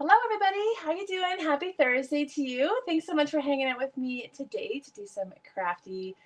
Hello, everybody. How you doing? Happy Thursday to you. Thanks so much for hanging out with me today to do some crafty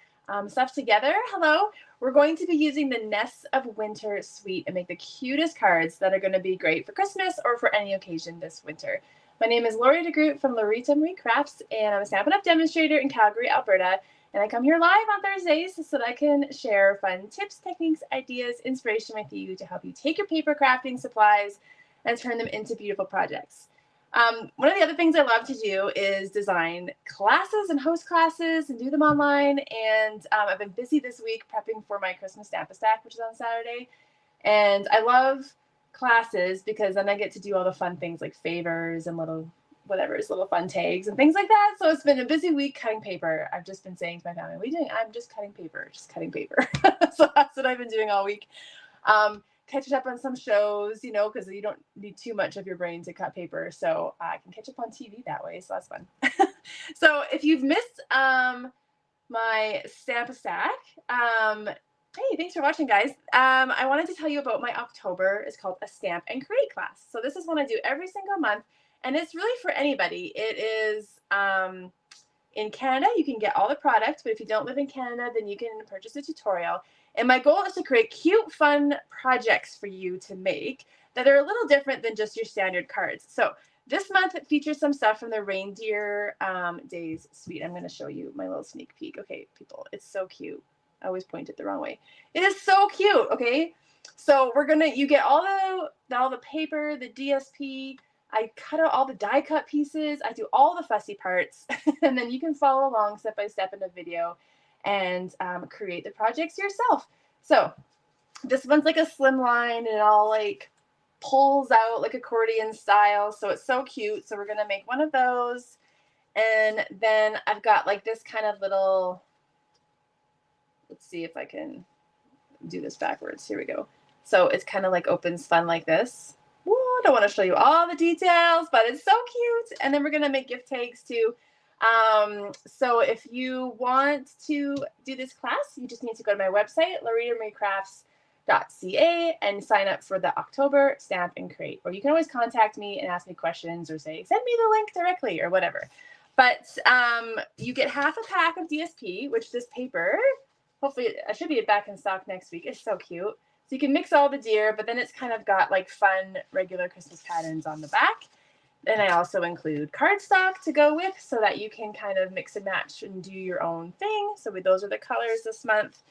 stuff together. Hello. We're going to be using the Nests of Winter suite and make the cutest cards that are going to be great for Christmas or for any occasion this winter. My name is Loritamarie from Loritamarie Crafts, and I'm a Stampin' Up! Demonstrator in Calgary, Alberta. And I come here live on Thursdays so that I can share fun tips, techniques, ideas, inspiration with you to help you take your paper crafting supplies and turn them into beautiful projects. One of the other things I love to do is design classes and host classes and do them online. And I've been busy this week prepping for my Christmas Stamp-A-Stack, which is on Saturday. And I love classes because then I get to do all the fun things like favors and little fun tags and things like that. So it's been a busy week cutting paper. I've just been saying to my family, what are you doing? I'm just cutting paper, So that's what I've been doing all week. Catching up on some shows, because you don't need too much of your brain to cut paper. So I can catch up on TV that way. So that's fun. So if you've missed my Stamp-A-Stack, hey, thanks for watching, guys. I wanted to tell you about my October. It's called a Stamp and Create class. So this is one I do every single month. And it's really for anybody. It is in Canada, you can get all the products. But if you don't live in Canada, then you can purchase a tutorial. And my goal is to create cute, fun projects for you to make that are a little different than just your standard cards. So this month it features some stuff from the Reindeer Days suite. I'm going to show you my little sneak peek. Okay, people, it's so cute. I always point it the wrong way. It is so cute. Okay, so you get all the paper, the DSP. I cut out all the die cut pieces. I do all the fussy parts, and then you can follow along step by step in the video and create the projects yourself. So this one's like a slim line and it all like pulls out like accordion style. So it's so cute. So we're going to make one of those. And then I've got like this kind of little, let's see if I can do this backwards. Here we go. So it's kind of like opens fun like this. Woo, I don't want to show you all the details, but it's so cute. And then we're going to make gift tags too. So if you want to do this class, you just need to go to my website, loritamarie.ca, and sign up for the October Stamp and Create. Or you can always contact me and ask me questions or say, send me the link directly or whatever. But you get half a pack of DSP, which this paper, hopefully I should be back in stock next week. It's so cute. So you can mix all the deer, but then it's kind of got like fun regular Christmas patterns on the back. And I also include cardstock to go with so that you can kind of mix and match and do your own thing. So those are the colors this month.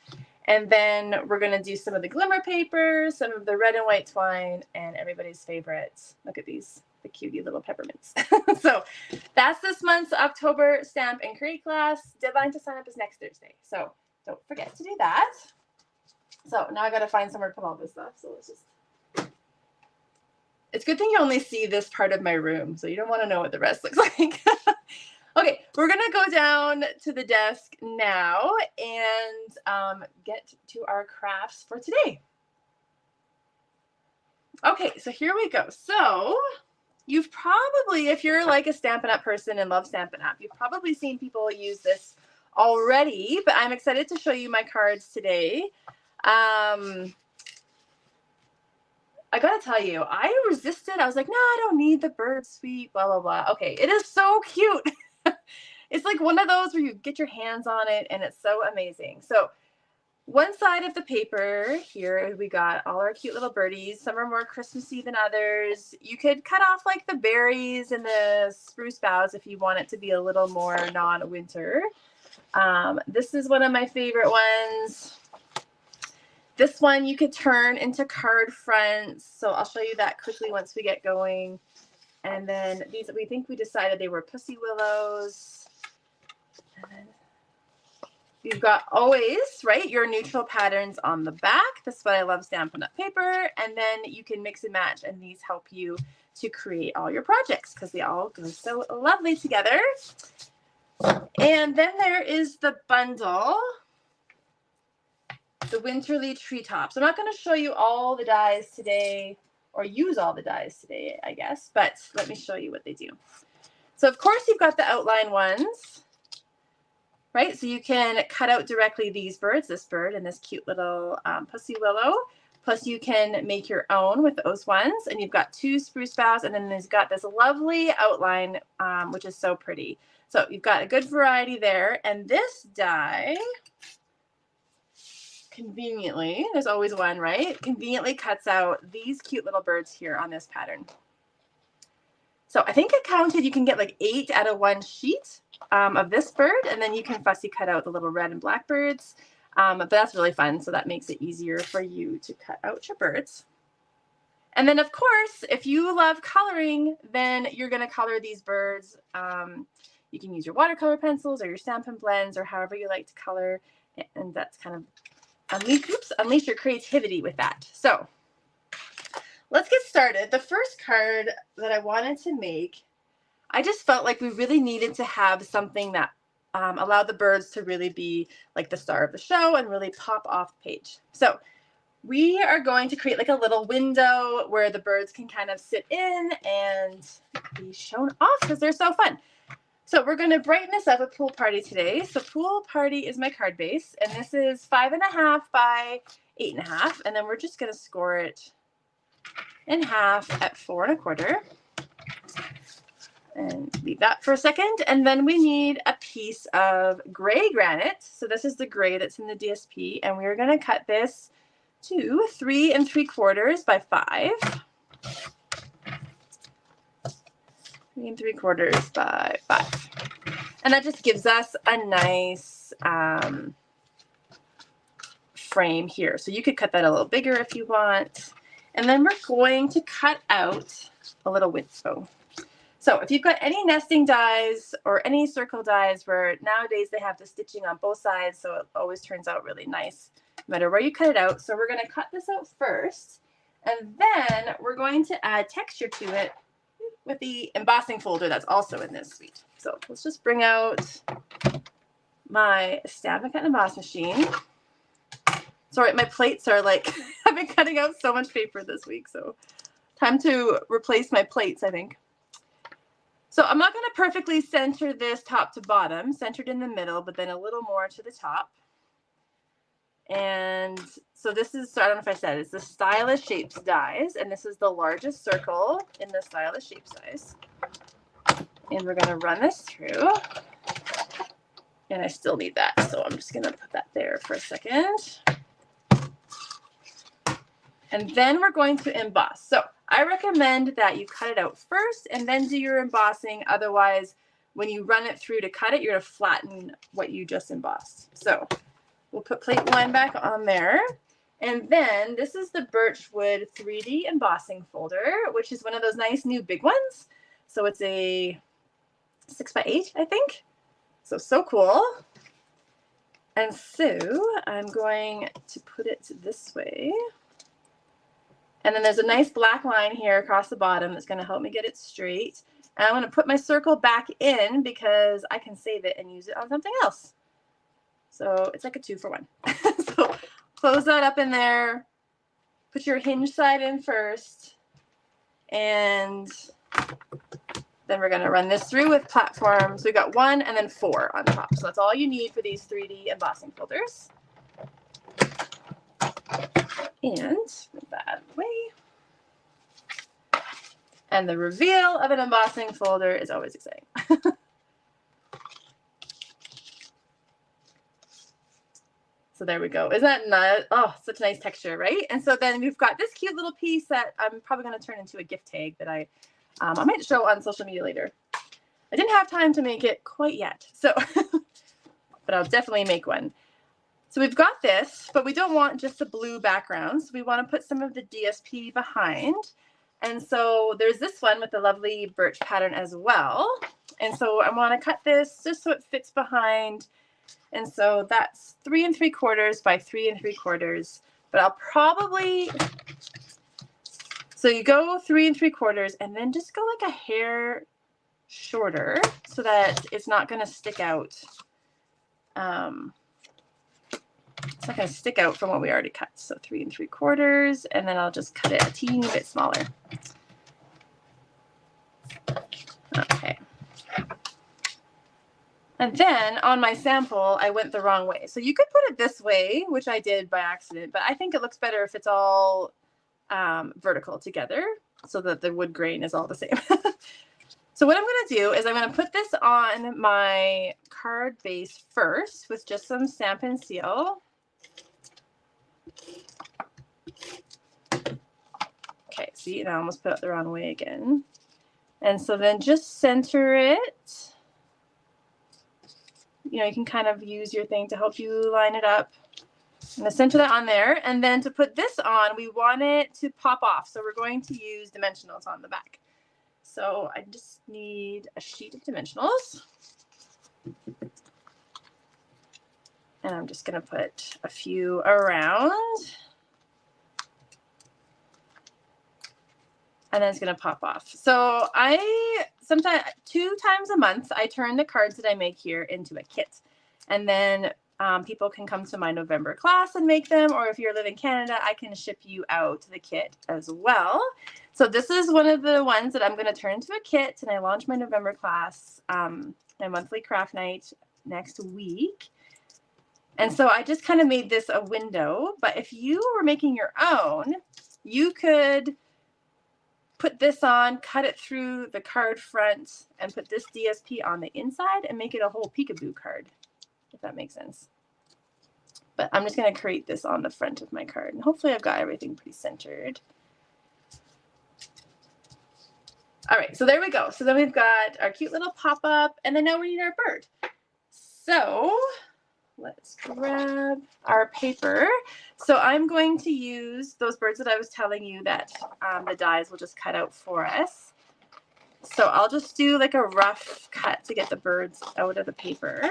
And then we're going to do some of the glimmer paper, some of the red and white twine, and everybody's favorites. Look at these, the cutie little peppermints. So that's this month's October Stamp and Create class. Deadline to sign up is next Thursday. So don't forget to do that. So now I got to find somewhere to put all this stuff. So let's just... It's a good thing you only see this part of my room, so you don't want to know what the rest looks like. Okay, we're going to go down to the desk now and get to our crafts for today. Okay, so here we go. So you've probably, if you're like a Stampin' Up! Person and love Stampin' Up!, you've probably seen people use this already, but I'm excited to show you my cards today. I gotta tell you, I resisted. I was like, no, I don't need the bird suite, blah, blah, blah. Okay, it is so cute. It's like one of those where you get your hands on it and it's so amazing. So one side of the paper here, we got all our cute little birdies. Some are more Christmassy than others. You could cut off like the berries and the spruce boughs if you want it to be a little more non-winter. This is one of my favorite ones. This one you could turn into card fronts. So I'll show you that quickly once we get going. And then these, we decided they were pussy willows. And then you've got always, right, your neutral patterns on the back. That's why I love Stampin' Up! Paper. And then you can mix and match, and these help you to create all your projects because they all go so lovely together. And then there is the bundle. The Winterly Treetops. I'm not going to show you all the dies today or use all the dies today, I guess, but let me show you what they do. So of course you've got the outline ones, right? So you can cut out directly these birds, this bird and this cute little pussy willow. Plus you can make your own with those ones. And you've got 2 spruce boughs, and then there's got this lovely outline, which is so pretty. So you've got a good variety there. And this die, conveniently, there's always one, right? Conveniently cuts out these cute little birds here on this pattern. So I think I counted, you can get like 8 out of 1 sheet of this bird, and then you can fussy cut out the little red and black birds. But that's really fun, so that makes it easier for you to cut out your birds. And then, of course, if you love coloring, then you're going to color these birds. You can use your watercolor pencils or your Stampin' Blends or however you like to color, and that's kind of unleash your creativity with that. So let's get started. The first card that I wanted to make, I just felt like we really needed to have something that allowed the birds to really be like the star of the show and really pop off the page. So we are going to create like a little window where the birds can kind of sit in and be shown off because they're so fun. So we're going to brighten this up with Pool Party today. So Pool Party is my card base, and this is 5.5 by 8.5, and then we're just going to score it in half at 4 1/4. And leave that for a second. And then we need a piece of gray granite. So this is the gray that's in the DSP. And we're going to cut this to 3 3/4 by 5. 3 3/4 by 5. And that just gives us a nice frame here. So you could cut that a little bigger if you want. And then we're going to cut out a little window. So if you've got any nesting dies or any circle dies where nowadays they have the stitching on both sides, so it always turns out really nice no matter where you cut it out. So we're going to cut this out first, and then we're going to add texture to it with the embossing folder that's also in this suite. So let's just bring out my Stampin' Cut and Emboss machine. Sorry, my plates are like, I've been cutting out so much paper this week, so time to replace my plates, I think. So I'm not going to perfectly center this top to bottom, centered in the middle, but then a little more to the top. And so this is, so I don't know if I said, it's the Stylish Shapes dies, and this is the largest circle in the Stylish Shape size. And we're going to run this through. And I still need that, so I'm just going to put that there for a second. And then we're going to emboss. So I recommend that you cut it out first and then do your embossing. Otherwise, when you run it through to cut it, you're going to flatten what you just embossed. So we'll put plate 1 back on there. And then this is the Birchwood 3D embossing folder, which is one of those nice new big ones. So it's a 6 by 8, I think. So cool. And so I'm going to put it this way. And then there's a nice black line here across the bottom that's going to help me get it straight. And I'm going to put my circle back in because I can save it and use it on something else. So it's like a 2-for-1. So close that up in there. Put your hinge side in first. And then we're going to run this through with platforms. So we got 1 and then 4 on top. So that's all you need for these 3D embossing folders. And move that out of the way. And the reveal of an embossing folder is always exciting. So there we go. Isn't that nice? Oh, such a nice texture, right? And so then we've got this cute little piece that I'm probably going to turn into a gift tag that I might show on social media later. I didn't have time to make it quite yet, so but I'll definitely make one. So we've got this, but we don't want just the blue background. So we want to put some of the DSP behind. And so there's this one with the lovely birch pattern as well. And so I want to cut this just so it fits behind. And so that's 3 3/4 by 3 3/4. But I'll probably, so you go 3 3/4 and then just go like a hair shorter so that it's not going to stick out. It's not going to stick out from what we already cut. So 3 3/4, and then I'll just cut it a teeny bit smaller. Okay. And then on my sample, I went the wrong way. So you could put a it this way, which I did by accident, but I think it looks better if it's all vertical together so that the wood grain is all the same. So what I'm going to do is I'm going to put this on my card base first with just some Stampin' Seal. Okay, see, and I almost put it the wrong way again. And so then just center it. You know, you can kind of use your thing to help you line it up. I'm going to center that on there. And then to put this on, we want it to pop off. So we're going to use dimensionals on the back. So I just need a sheet of dimensionals. And I'm just going to put a few around. And then it's going to pop off. So sometimes 2 times a month, I turn the cards that I make here into a kit. And then people can come to my November class and make them. Or if you live in Canada, I can ship you out the kit as well. So this is one of the ones that I'm going to turn into a kit. And I launch my November class, my monthly craft night next week. And so I just kind of made this a window. But if you were making your own, you could put this on, cut it through the card front, and put this DSP on the inside and make it a whole peekaboo card, if that makes sense. But I'm just going to create this on the front of my card. And hopefully I've got everything pretty centered. All right, so there we go. So then we've got our cute little pop-up, and then now we need our bird. So let's grab our paper. So I'm going to use those birds that I was telling you that the dies will just cut out for us. So I'll just do like a rough cut to get the birds out of the paper.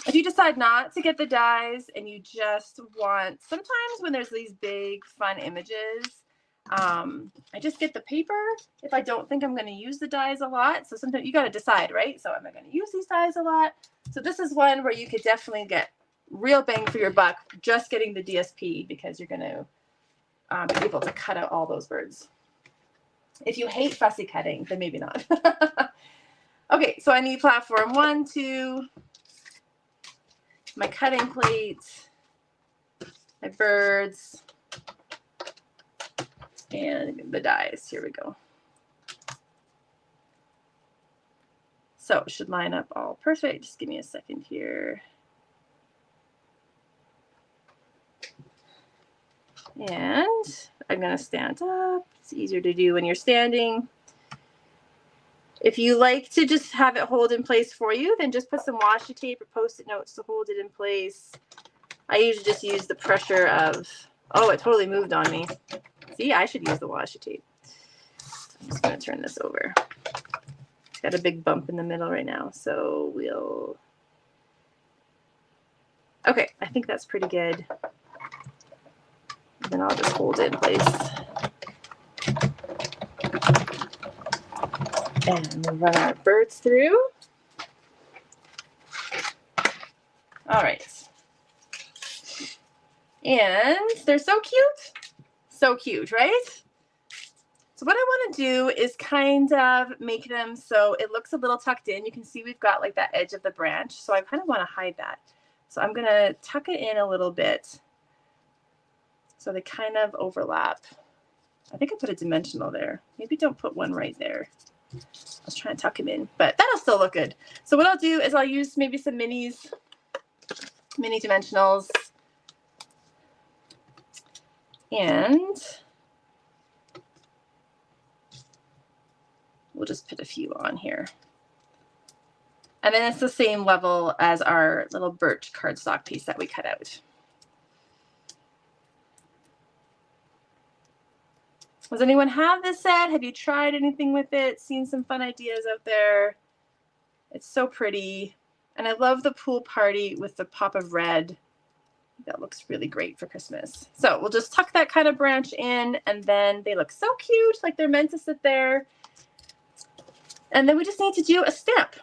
If you decide not to get the dies and you just want, sometimes when there's these big fun images, I just get the paper if I don't think I'm going to use the dies a lot. So sometimes you got to decide, right? So am I going to use these dies a lot? So this is one where you could definitely get real bang for your buck just getting the DSP, because you're going to be able to cut out all those birds. If you hate fussy cutting, then maybe not. Okay, so I need platform 1, 2, my cutting plate, my birds, and the dies. Here we go. So it should line up all perfect. Just give me a second here. And I'm going to stand up. It's easier to do when you're standing. If you like to just have it hold in place for you, then just put some washi tape or Post-it notes to hold it in place. I usually just use the pressure of, oh, it totally moved on me. See, I should use the washi tape. I'm just going to turn this over. It's got a big bump in the middle right now, so we'll... Okay, I think that's pretty good. And then I'll just hold it in place. And we'll run our birds through. All right. And they're so cute. So cute, right? So what I want to do is kind of make them so it looks a little tucked in. You can see we've got like that edge of the branch. So I kind of want to hide that. So I'm going to tuck it in a little bit so they kind of overlap. I think I put a dimensional there. Maybe don't put one right there. I was trying to tuck them in, but that'll still look good. So what I'll do is I'll use maybe some mini dimensionals. And we'll just put a few on here. And then it's the same level as our little birch cardstock piece that we cut out. Does anyone have this set? Have you tried anything with it? Seen some fun ideas out there? It's so pretty. And I love the pool party with the pop of red. That looks really great for Christmas. So we'll just tuck that kind of branch in, and then they look so cute, like they're meant to sit there. And then we just need to do a stamp.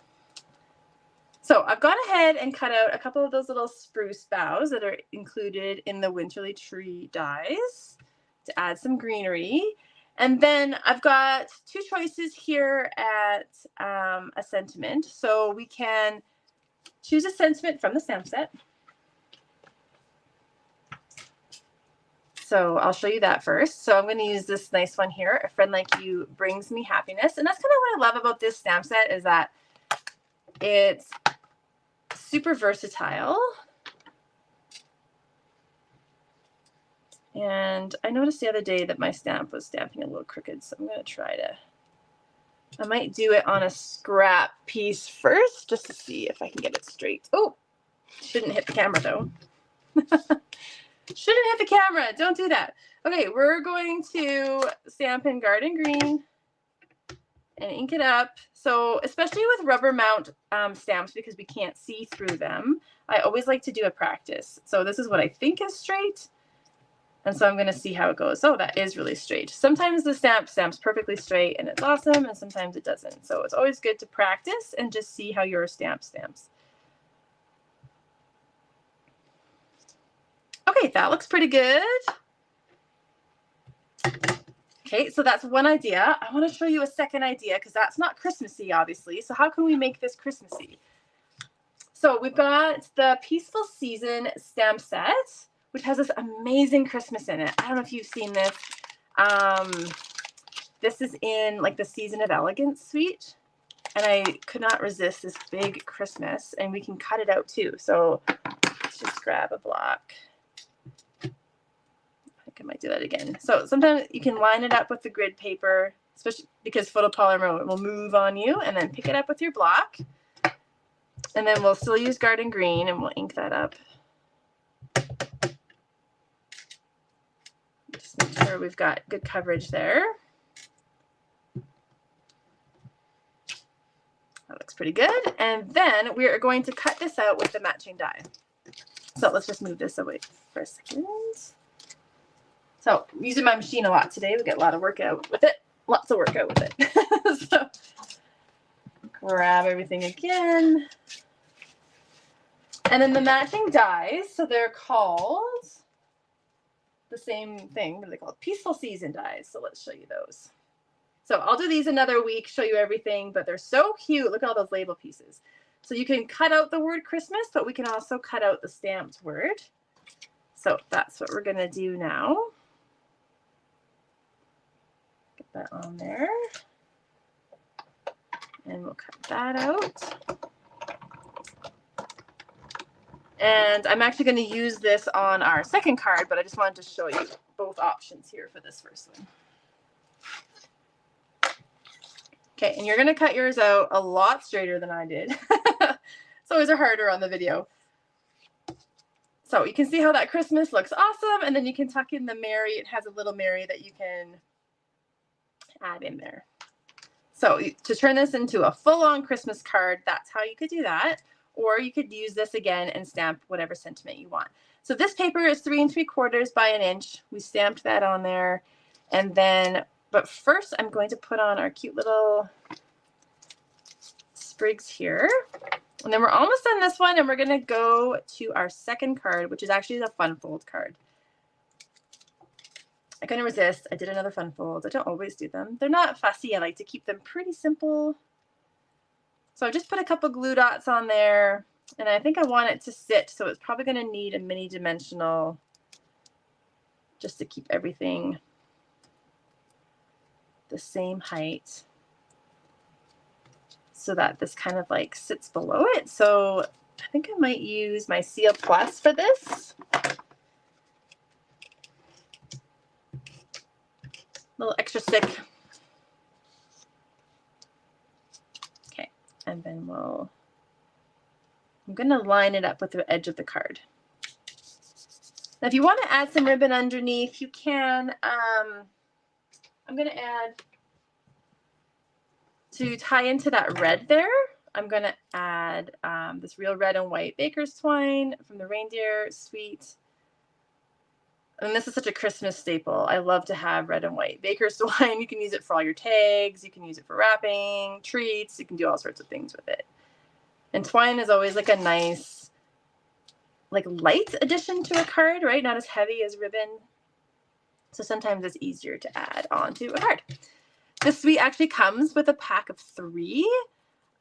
So I've gone ahead and cut out a couple of those little spruce boughs that are included in the Winterly Tree dies to add some greenery. And then I've got two choices here at a sentiment. So we can choose a sentiment from the stamp set. So I'll show you that first. So I'm going to use this nice one here. A friend like you brings me happiness. And that's kind of what I love about this stamp set, is that it's super versatile. And I noticed the other day that my stamp was stamping a little crooked. So I'm going to try to, I might do it on a scrap piece first just to see if I can get it straight. Oh, shouldn't hit the camera though. Shouldn't hit the camera. Don't do that. Okay, we're going to stamp in Garden Green and ink it up. So especially with rubber mount stamps, because we can't see through them, I always like to do a practice. So this is what I think is straight. And so I'm going to see how it goes. Oh, that is really straight. Sometimes the stamps perfectly straight and it's awesome, and sometimes it doesn't. So it's always good to practice and just see how your stamps. Okay, that looks pretty good. Okay, so that's one idea. I want to show you a second idea because that's not Christmassy, obviously. So how can we make this Christmassy? So we've got the Peaceful Season stamp set, which has this amazing Christmas in it. I don't know if you've seen this. This is in like the Season of Elegance suite. And I could not resist this big Christmas. And we can cut it out too. So let's just grab a block. I might do that again. So sometimes you can line it up with the grid paper, especially because photopolymer will move on you, and then pick it up with your block. And then we'll still use Garden Green and we'll ink that up. Just make sure we've got good coverage there. That looks pretty good. And then we are going to cut this out with the matching die. So let's just move this away for a second. So I'm using my machine a lot today. We get a lot of workout with it. Lots of workout with it. So grab everything again. And then the matching dies, so they're called the same thing, but they're called Peaceful Season dies. So let's show you those. So I'll do these another week, show you everything, but they're so cute. Look at all those label pieces. So you can cut out the word Christmas, but we can also cut out the stamped word. So that's what we're going to do now. Get that on there. And we'll cut that out. And I'm actually going to use this on our second card, but I just wanted to show you both options here for this first one. Okay, and you're going to cut yours out a lot straighter than I did. It's always harder on the video. So you can see how that Christmas looks awesome, and then you can tuck in the Mary. It has a little Mary that you can add in there. So to turn this into a full-on Christmas card, that's how you could do that. Or you could use this again and stamp whatever sentiment you want. So this paper is 3 3/4 by 1 inch. We stamped that on there. And then, but first I'm going to put on our cute little sprigs here. And then we're almost done this one, and we're going to go to our second card, which is actually the fun fold card. I couldn't resist. I did another fun fold. I don't always do them. They're not fussy. I like to keep them pretty simple. So I just put a couple glue dots on there, and I think I want it to sit, so it's probably going to need a mini dimensional just to keep everything the same height so that this kind of like sits below it. So I think I might use my Seal Plus for this. Little extra stick. Okay, and then I'm going to line it up with the edge of the card. Now, if you want to add some ribbon underneath, you can. I'm going to add, to tie into that red there, I'm going to add this real red and white baker's twine from the Reindeer Suite. And this is such a Christmas staple. I love to have red and white baker's twine. You can use it for all your tags. You can use it for wrapping, treats. You can do all sorts of things with it. And twine is always like a nice, like light addition to a card, right? Not as heavy as ribbon. So sometimes it's easier to add onto a card. This suite actually comes with a pack of 3,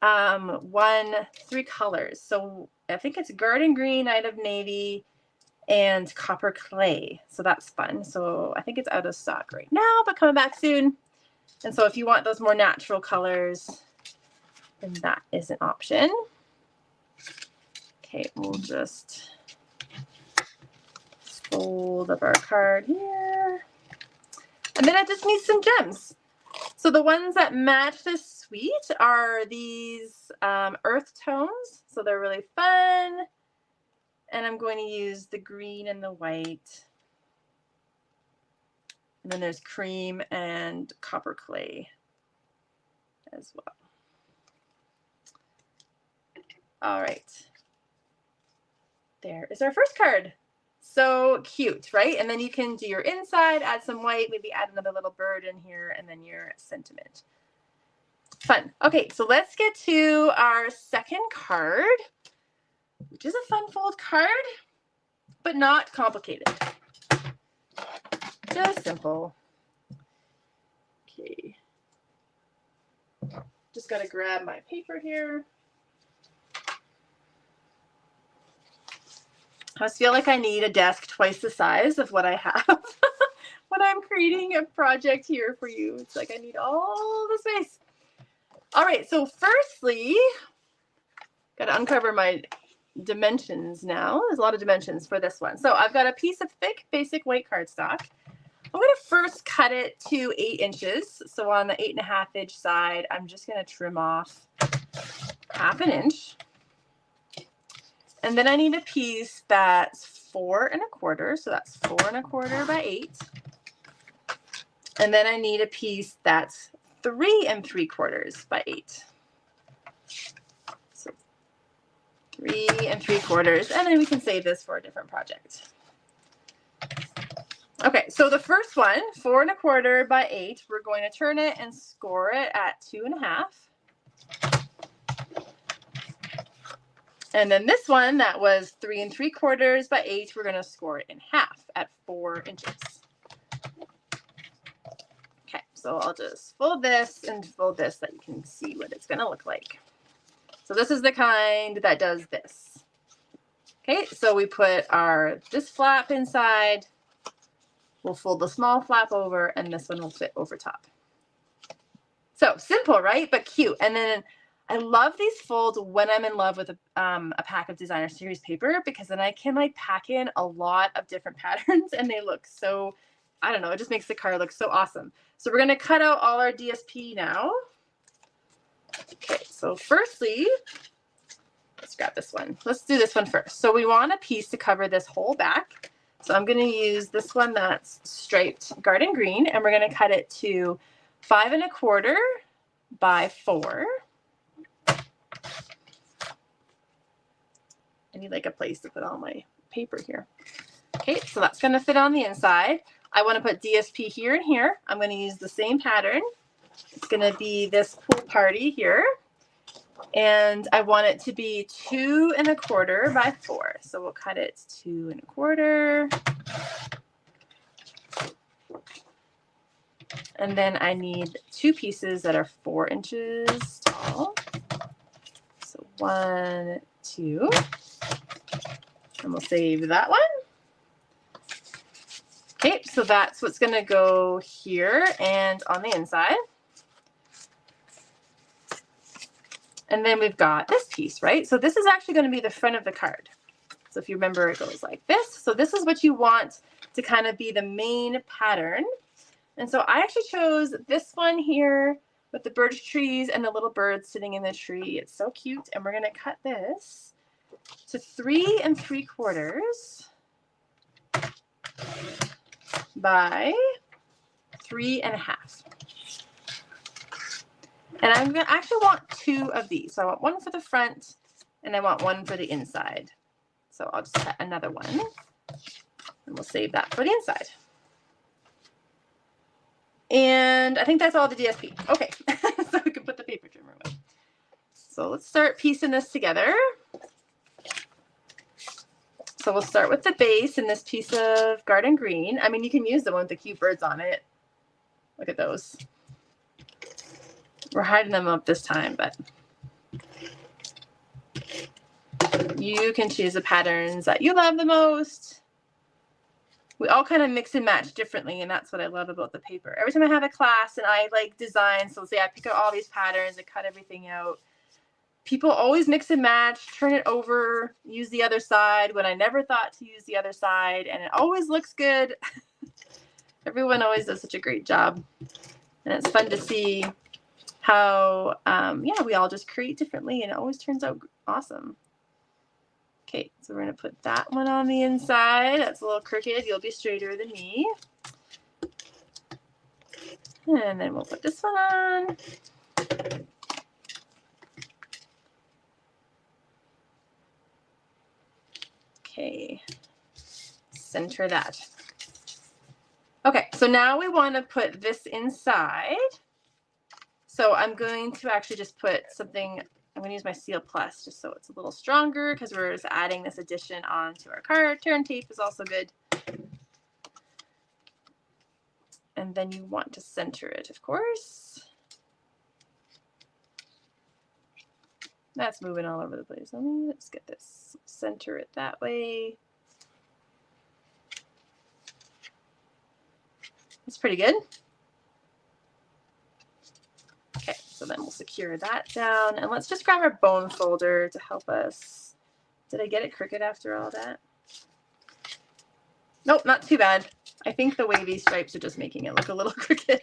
3 colors. So I think it's garden green, night of navy, and copper clay. So that's fun. So I think it's out of stock right now, but coming back soon. And so if you want those more natural colors, then that is an option. Okay, we'll just fold up our card here. And then I just need some gems. So the ones that match this suite are these earth tones. So they're really fun. And I'm going to use the green and the white. And then there's cream and copper clay as well. All right. There is our first card. So cute, right? And then you can do your inside, add some white, maybe add another little bird in here, and then your sentiment. Fun. Okay, so let's get to our second card, which is a fun fold card, but not complicated. Just simple. Okay. Just got to grab my paper here. I just feel like I need a desk twice the size of what I have when I'm creating a project here for you. It's like I need all the space. All right, so firstly, got to uncover my dimensions now. There's a lot of dimensions for this one. So I've got a piece of thick, basic white cardstock. I'm going to first cut it to 8 inches. So on the 8.5 inch side, I'm just going to trim off 1/2 inch. And then I need a piece that's 4 1/4. So that's 4 1/4 by 8. And then I need a piece that's 3 3/4 by 8. So 3 3/4. And then we can save this for a different project. Okay, so the first one, 4 1/4 by 8, we're going to turn it and score it at 2 1/2. And then this one that was 3 3/4 by 8, we're going to score it in half at 4 inches. Okay, so I'll just fold this and fold this so that you can see what it's going to look like. So this is the kind that does this. Okay, so we put this flap inside. We'll fold the small flap over, and this one will fit over top. So simple, right? But cute. And then I love these folds when I'm in love with a pack of designer series paper, because then I can like pack in a lot of different patterns and they look so, I don't know, it just makes the card look so awesome. So we're going to cut out all our DSP now. Okay, so firstly, let's grab this one. Let's do this one first. So we want a piece to cover this whole back. So I'm going to use this one that's striped garden green, and we're going to cut it to 5 1/4 by 4. I need like a place to put all my paper here. Okay, so that's going to fit on the inside. I want to put DSP here and here. I'm going to use the same pattern. It's going to be this pool party here. And I want it to be 2 1/4 by 4. So we'll cut it 2 1/4. And then I need 2 pieces that are 4 inches tall. So 1, 2. And we'll save that one. Okay, so that's what's going to go here and on the inside. And then we've got this piece, right? So this is actually going to be the front of the card. So if you remember, it goes like this. So this is what you want to kind of be the main pattern. And so I actually chose this one here with the birch trees and the little birds sitting in the tree. It's so cute. And we're going to cut this to 3 3/4 by 3 1/2. And I'm going to actually want 2 of these. So I want one for the front and I want one for the inside. So I'll just cut another one and we'll save that for the inside. And I think that's all the DSP. Okay, so we can put the paper trimmer away. So let's start piecing this together. So we'll start with the base and this piece of garden green. I mean, you can use the one with the cute birds on it. Look at those. We're hiding them up this time, but you can choose the patterns that you love the most. We all kind of mix and match differently, and that's what I love about the paper. Every time I have a class and I like design, so say I pick out all these patterns and cut everything out, people always mix and match, turn it over, use the other side when I never thought to use the other side, and it always looks good. Everyone always does such a great job, and it's fun to see how, yeah, we all just create differently, and it always turns out awesome. Okay, so we're going to put that one on the inside. That's a little crooked. You'll be straighter than me. And then we'll put this one on. Okay, center that. Okay, so now we want to put this inside. So I'm going to actually just put something, I'm going to use my Seal Plus just so it's a little stronger because we're just adding this addition onto our card. Turn tape is also good. And then you want to center it, of course. That's moving all over the place. Let's get this. Center it that way. That's pretty good. Okay, so then we'll secure that down. And let's just grab our bone folder to help us. Did I get it crooked after all that? Nope, not too bad. I think the wavy stripes are just making it look a little crooked.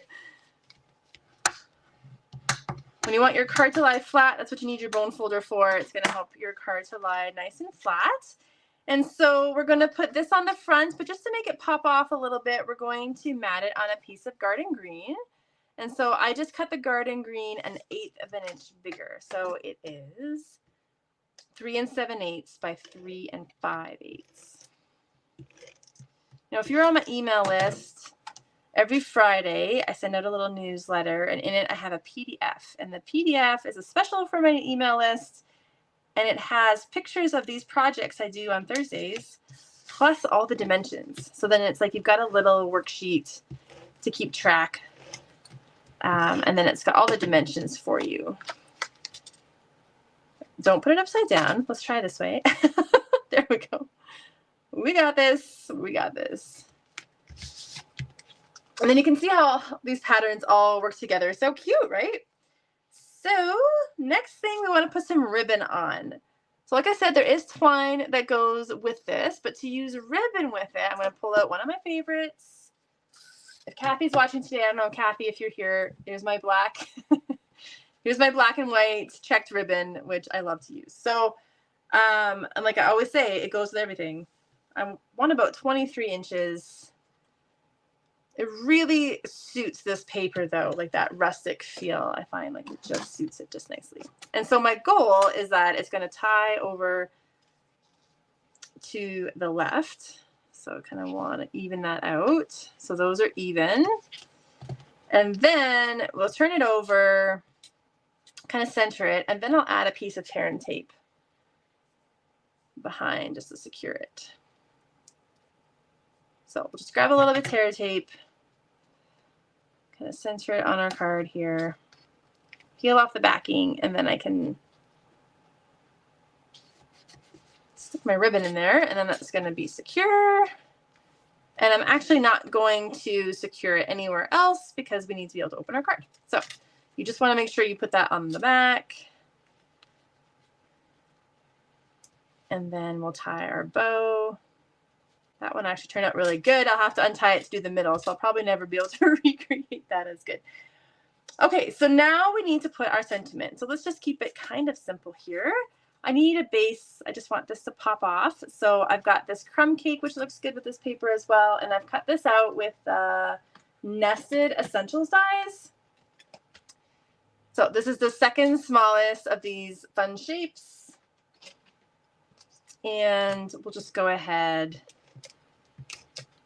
When you want your card to lie flat, that's what you need your bone folder for. It's going to help your card to lie nice and flat. And so we're going to put this on the front, but just to make it pop off a little bit, we're going to mat it on a piece of garden green. And so I just cut the garden green 1/8 of an inch bigger. So it is 3 7/8 by 3 5/8. Now, if you're on my email list, every Friday I send out a little newsletter, and in it I have a PDF. And the PDF is a special for my email list, and it has pictures of these projects I do on Thursdays, plus all the dimensions. So then it's like you've got a little worksheet to keep track. And then it's got all the dimensions for you. Don't put it upside down. Let's try this way. There we go. We got this. We got this. And then you can see how these patterns all work together. So cute, right? So next thing, we want to put some ribbon on. So like I said, there is twine that goes with this, but to use ribbon with it, I'm going to pull out one of my favorites. If Kathy's watching today, I don't know, Kathy, if you're here, here's my black. Here's my black and white checked ribbon, which I love to use. So, and like I always say, it goes with everything. I want about 23 inches. It really suits this paper though, like that rustic feel. I find like it just suits it just nicely. And so my goal is that it's going to tie over to the left. So kind of want to even that out. So those are even. And then we'll turn it over, kind of center it, and then I'll add a piece of tear and tape behind just to secure it. So we'll just grab a little bit of tear tape, kind of center it on our card here, peel off the backing, and then I can stick my ribbon in there, and then that's going to be secure. And I'm actually not going to secure it anywhere else because we need to be able to open our card. So you just want to make sure you put that on the back. And then we'll tie our bow. That one actually turned out really good. I'll have to untie it to do the middle, so I'll probably never be able to recreate that as good. Okay, so now we need to put our sentiment. So let's just keep it kind of simple here. I need a base. I just want this to pop off. So I've got this crumb cake, which looks good with this paper as well. And I've cut this out with nested essentials dies. So this is the second smallest of these fun shapes. And we'll just go ahead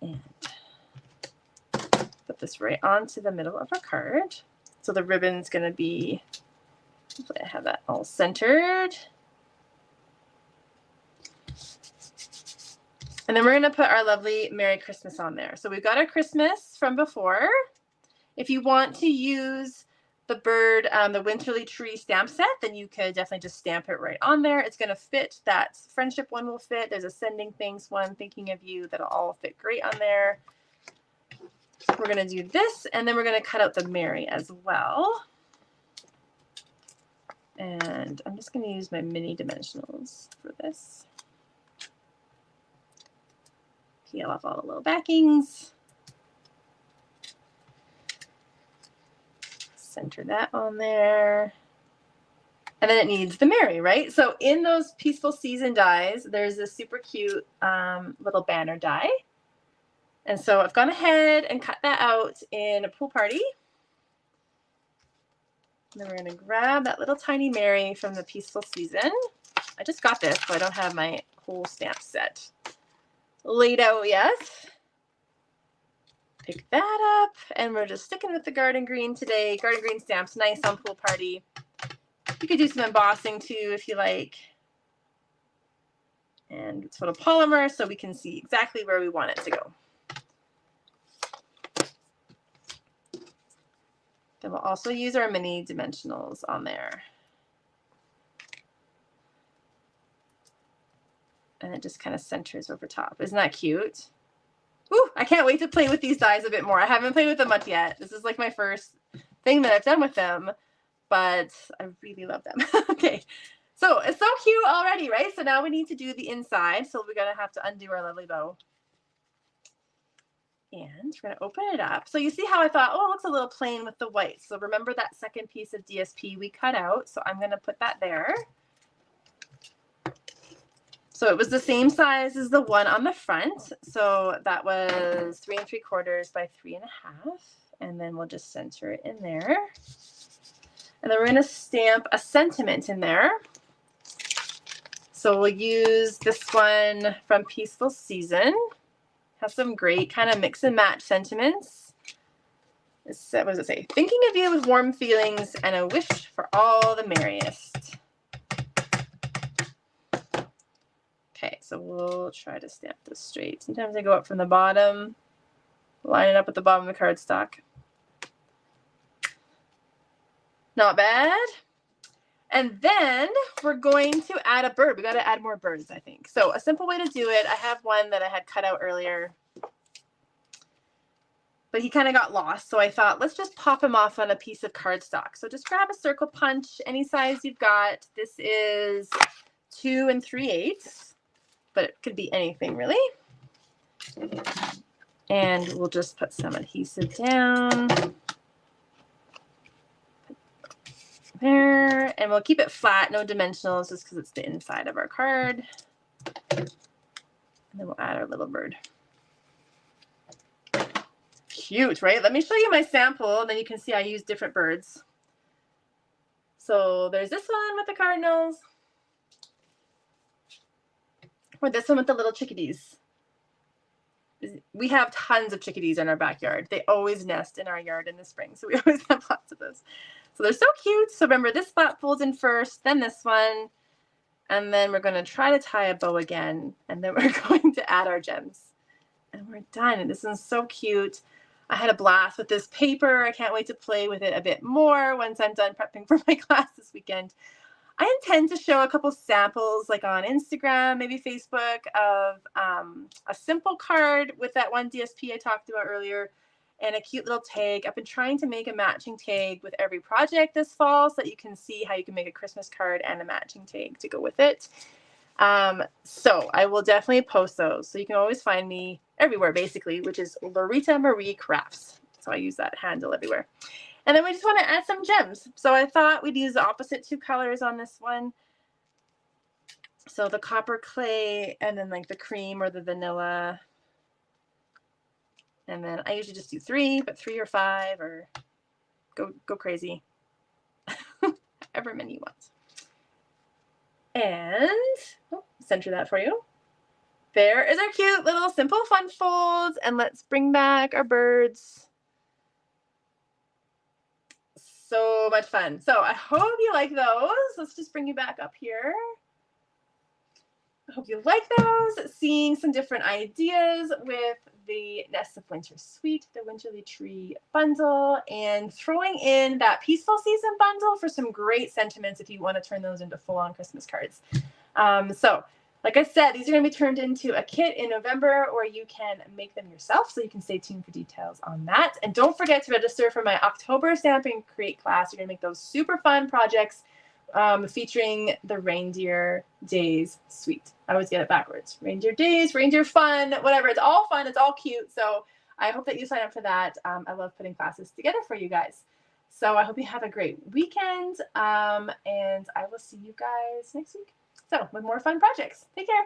and put this right onto the middle of our card. So the ribbon's going to be, hopefully I have that all centered. And then we're going to put our lovely Merry Christmas on there. So we've got our Christmas from before. If you want to use the bird, the Winterly Tree stamp set, then you could definitely just stamp it right on there. It's going to fit. That friendship one will fit. There's a sending thanks one, thinking of you. That'll all fit great on there. We're going to do this, and then we're going to cut out the Mary as well. And I'm just going to use my mini dimensionals for this. Peel off all the little backings. Center that on there. And then it needs the Mary, right? So in those Peaceful Season dies, there's this super cute little banner die. And so I've gone ahead and cut that out in a pool party. And then we're going to grab that little tiny Mary from the Peaceful Season. I just got this, so I don't have my whole stamp set laid out yet. Pick that up, and we're just sticking with the garden green today. Garden green stamps, nice on pool party. You could do some embossing too if you like. And it's photopolymer, so we can see exactly where we want it to go. Then we'll also use our mini dimensionals on there. And it just kind of centers over top. Isn't that cute? Ooh, I can't wait to play with these dies a bit more. I haven't played with them much yet. This is like my first thing that I've done with them, but I really love them. Okay, so it's so cute already, right? So now we need to do the inside. So we're going to have to undo our lovely bow. And we're going to open it up. So you see how I thought, oh, it looks a little plain with the white. So remember that second piece of DSP we cut out. So I'm going to put that there. So it was the same size as the one on the front. So that was 3 3/4 by 3 1/2. And then we'll just center it in there. And then we're going to stamp a sentiment in there. So we'll use this one from Peaceful Season. Has some great kind of mix and match sentiments. What does it say? Thinking of you with warm feelings and a wish for all the merriest. Okay, so we'll try to stamp this straight. Sometimes I go up from the bottom, line it up with the bottom of the cardstock. Not bad. And then we're going to add a bird. We got to add more birds, I think. So a simple way to do it, I have one that I had cut out earlier, but he kind of got lost. So I thought, let's just pop him off on a piece of cardstock. So just grab a circle punch, any size you've got. This is 2 3/8. But it could be anything really. And we'll just put some adhesive down there, and we'll keep it flat, no dimensionals, just because it's the inside of our card. And then we'll add our little bird. Cute, right? Let me show you my sample, and then you can see I use different birds. So there's this one with the cardinals. Or this one with the little chickadees. We have tons of chickadees in our backyard. They always nest in our yard in the spring, so we always have lots of those. So they're so cute. So remember, this flap folds in first, then this one, and then we're going to try to tie a bow again, and then we're going to add our gems. And we're done. And this one's so cute. I had a blast with this paper. I can't wait to play with it a bit more once I'm done prepping for my class this weekend. I intend to show a couple samples like on Instagram, maybe Facebook, of a simple card with that one DSP I talked about earlier and a cute little tag. I've been trying to make a matching tag with every project this fall so that you can see how you can make a Christmas card and a matching tag to go with it. So I will definitely post those. So you can always find me everywhere basically, which is Loritamarie Crafts. So I use that handle everywhere. And then we just want to add some gems. So I thought we'd use the opposite 2 colors on this one. So the copper clay and then like the cream or the vanilla. And then I usually just do 3, but 3 or 5 or go crazy. However many you want. And center that for you. There is our cute little simple fun folds. And let's bring back our birds. So much fun. So I hope you like those. Let's just bring you back up here. I hope you like those. Seeing some different ideas with the Nests of Winter Suite, the Winterly Tree bundle, and throwing in that Peaceful Season bundle for some great sentiments if you want to turn those into full-on Christmas cards. So like I said, these are going to be turned into a kit in November, or you can make them yourself, so you can stay tuned for details on that. And don't forget to register for my October Stampin' Create class. You're going to make those super fun projects featuring the Reindeer Days Suite. I always get it backwards. Reindeer Days, Reindeer Fun, whatever. It's all fun. It's all cute. So I hope that you sign up for that. I love putting classes together for you guys. So I hope you have a great weekend, and I will see you guys next week. So with more fun projects. Take care.